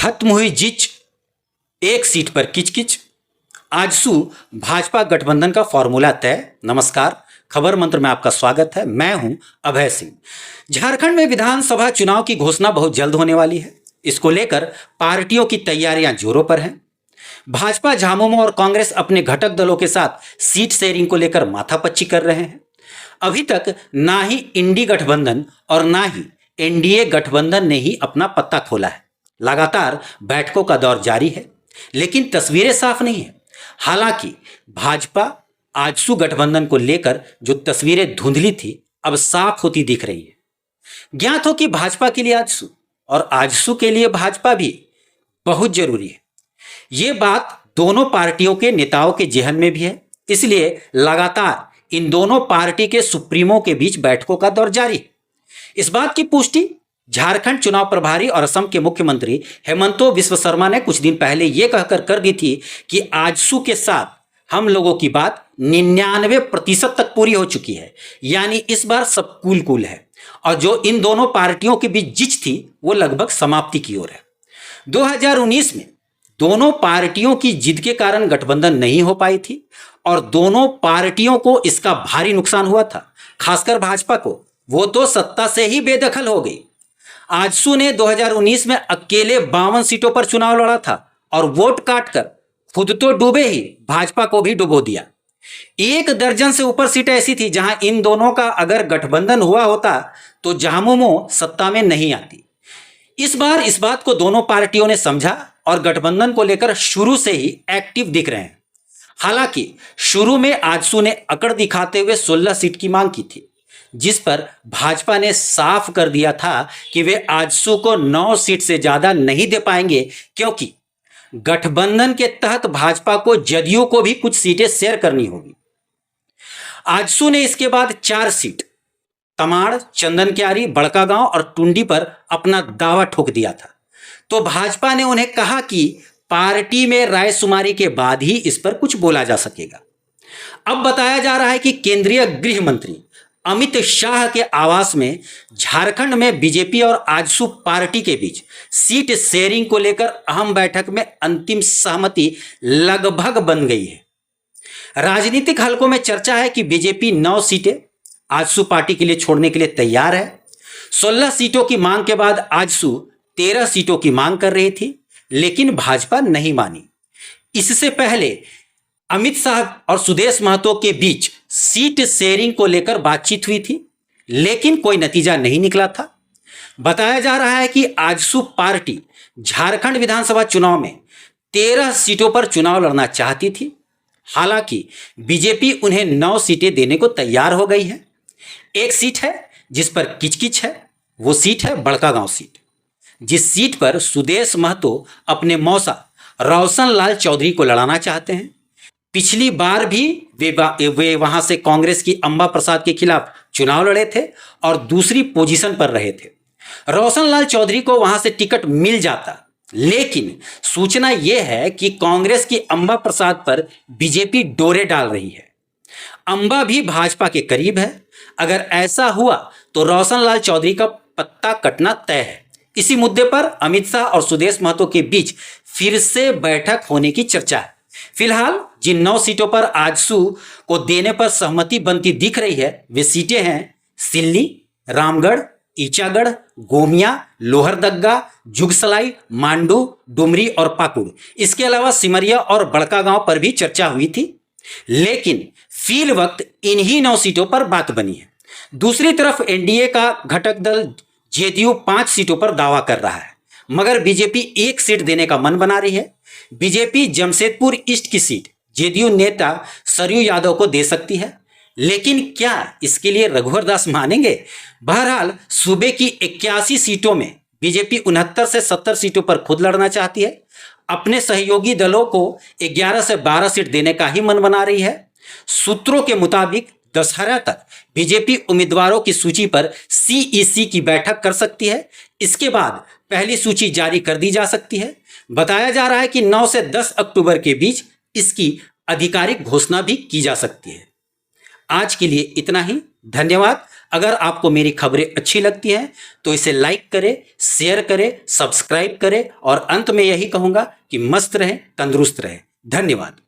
खत्म हुई जिच, एक सीट पर किचकिच, आजसू भाजपा गठबंधन का फॉर्मूला तय। नमस्कार, खबर मंत्र में आपका स्वागत है। मैं हूं अभय सिंह। झारखंड में विधानसभा चुनाव की घोषणा बहुत जल्द होने वाली है। इसको लेकर पार्टियों की तैयारियां जोरों पर हैं। भाजपा, झामुमो और कांग्रेस अपने घटक दलों के साथ सीट शेयरिंग को लेकर माथापच्ची कर रहे हैं। अभी तक ना ही इंडी गठबंधन और ना ही एनडीए गठबंधन ने ही अपना पत्ता खोला है। लगातार बैठकों का दौर जारी है, लेकिन तस्वीरें साफ नहीं है। हालांकि भाजपा आजसू गठबंधन को लेकर जो तस्वीरें धुंधली थी, अब साफ होती दिख रही है। ज्ञात हो कि भाजपा के लिए आजसू और आजसू के लिए भाजपा भी बहुत जरूरी है। ये बात दोनों पार्टियों के नेताओं के जेहन में भी है। इसलिए लगातार इन दोनों पार्टी के सुप्रीमो के बीच बैठकों का दौर जारी है। इस बात की पुष्टि झारखंड चुनाव प्रभारी और असम के मुख्यमंत्री हेमंतो बिस्व शर्मा ने कुछ दिन पहले यह कहकर कर दी थी कि आजसू के साथ हम लोगों की बात 99% तक पूरी हो चुकी है। यानी इस बार सब कूल कूल है और जो इन दोनों पार्टियों के बीच जिच थी वो लगभग समाप्ति की ओर है। 2019 में दोनों पार्टियों की जिद के कारण गठबंधन नहीं हो पाई थी और दोनों पार्टियों को इसका भारी नुकसान हुआ था। खासकर भाजपा को, वो तो सत्ता से ही बेदखल हो गई। आजसू ने 2019 में अकेले 52 सीटों पर चुनाव लड़ा था और वोट काटकर खुद तो डूबे ही भाजपा को भी डुबो दिया। 1 दर्जन से ऊपर सीटें ऐसी थी जहां इन दोनों का अगर गठबंधन हुआ होता तो झामुमो सत्ता में नहीं आती। इस बार इस बात को दोनों पार्टियों ने समझा और गठबंधन को लेकर शुरू से ही एक्टिव दिख रहे हैं। हालांकि शुरू में आजसू ने अकड़ दिखाते हुए 16 सीट की मांग की थी, जिस पर भाजपा ने साफ कर दिया था कि वे आजसू को 9 सीट से ज्यादा नहीं दे पाएंगे, क्योंकि गठबंधन के तहत भाजपा को जदयू को भी कुछ सीटें शेयर करनी होगी। आजसू ने इसके बाद 4 सीट तमाड़, चंदनक्यारी, बड़कागांव और टुंडी पर अपना दावा ठोक दिया था। तो भाजपा ने उन्हें कहा कि पार्टी में रायशुमारी के बाद ही इस पर कुछ बोला जा सकेगा। अब बताया जा रहा है कि केंद्रीय गृह मंत्री अमित शाह के आवास में झारखंड में बीजेपी और आजसू पार्टी के बीच सीट शेयरिंग को लेकर अहम बैठक में अंतिम सहमति लगभग बन गई है। राजनीतिक हलकों में चर्चा है कि बीजेपी 9 सीटें आजसू पार्टी के लिए छोड़ने के लिए तैयार है। 16 सीटों की मांग के बाद आजसू 13 सीटों की मांग कर रही थी, लेकिन भाजपा नहीं मानी। इससे पहले अमित शाह और सुदेश महतो के बीच सीट शेयरिंग को लेकर बातचीत हुई थी, लेकिन कोई नतीजा नहीं निकला था। बताया जा रहा है कि आजसू पार्टी झारखंड विधानसभा चुनाव में 13 सीटों पर चुनाव लड़ना चाहती थी। हालांकि बीजेपी उन्हें 9 सीटें देने को तैयार हो गई है। एक सीट है जिस पर किचकिच है, वो सीट है बड़कागांव सीट, जिस सीट पर सुदेश महतो अपने मौसा रोशन लाल चौधरी को लड़ाना चाहते हैं। पिछली बार भी वे वहां से कांग्रेस की अंबा प्रसाद के खिलाफ चुनाव लड़े थे और दूसरी पोजीशन पर रहे थे। रोशन लाल चौधरी को वहां से टिकट मिल जाता, लेकिन सूचना यह है कि कांग्रेस की अंबा प्रसाद पर बीजेपी डोरे डाल रही है। अंबा भी भाजपा के करीब है। अगर ऐसा हुआ तो रोशन लाल चौधरी का पत्ता कटना तय है। इसी मुद्दे पर अमित शाह और सुदेश महतो के बीच फिर से बैठक होने की चर्चा है। फिलहाल जिन 9 सीटों पर आजसू को देने पर सहमति बनती दिख रही है, वे सीटें हैं सिल्ली, रामगढ़, ईचागढ़, गोमिया, लोहरदग्गा, जुगसलाई, मांडू, डुमरी और पाकुड़। इसके अलावा सिमरिया और बड़कागांव पर भी चर्चा हुई थी, लेकिन फिल वक्त इन्हीं 9 सीटों पर बात बनी है। दूसरी तरफ एनडीए का घटक दल जेडीयू 5 सीटों पर दावा कर रहा है, मगर बीजेपी 1 सीट देने का मन बना रही है। बीजेपी जमशेदपुर ईस्ट की सीट जेडीयू नेता सरयू यादव को दे सकती है, लेकिन क्या इसके लिए रघुवर दास मानेंगे? बहरहाल सूबे की 81 सीटों में बीजेपी 69 से 70 सीटों पर खुद लड़ना चाहती है। अपने सहयोगी दलों को 11 से 12 सीट देने का ही मन बना रही है। सूत्रों के मुताबिक दशहरा तक बीजेपी उम्मीदवारों की सूची पर सीईसी की बैठक कर सकती है। इसके बाद पहली सूची जारी कर दी जा सकती है। बताया जा रहा है कि 9 से 10 अक्टूबर के बीच इसकी आधिकारिक घोषणा भी की जा सकती है। आज के लिए इतना ही। धन्यवाद। अगर आपको मेरी खबरें अच्छी लगती हैं तो इसे लाइक करें, शेयर करें, सब्सक्राइब करें और अंत में यही कहूंगा कि मस्त रहें, तंदुरुस्त रहें। धन्यवाद।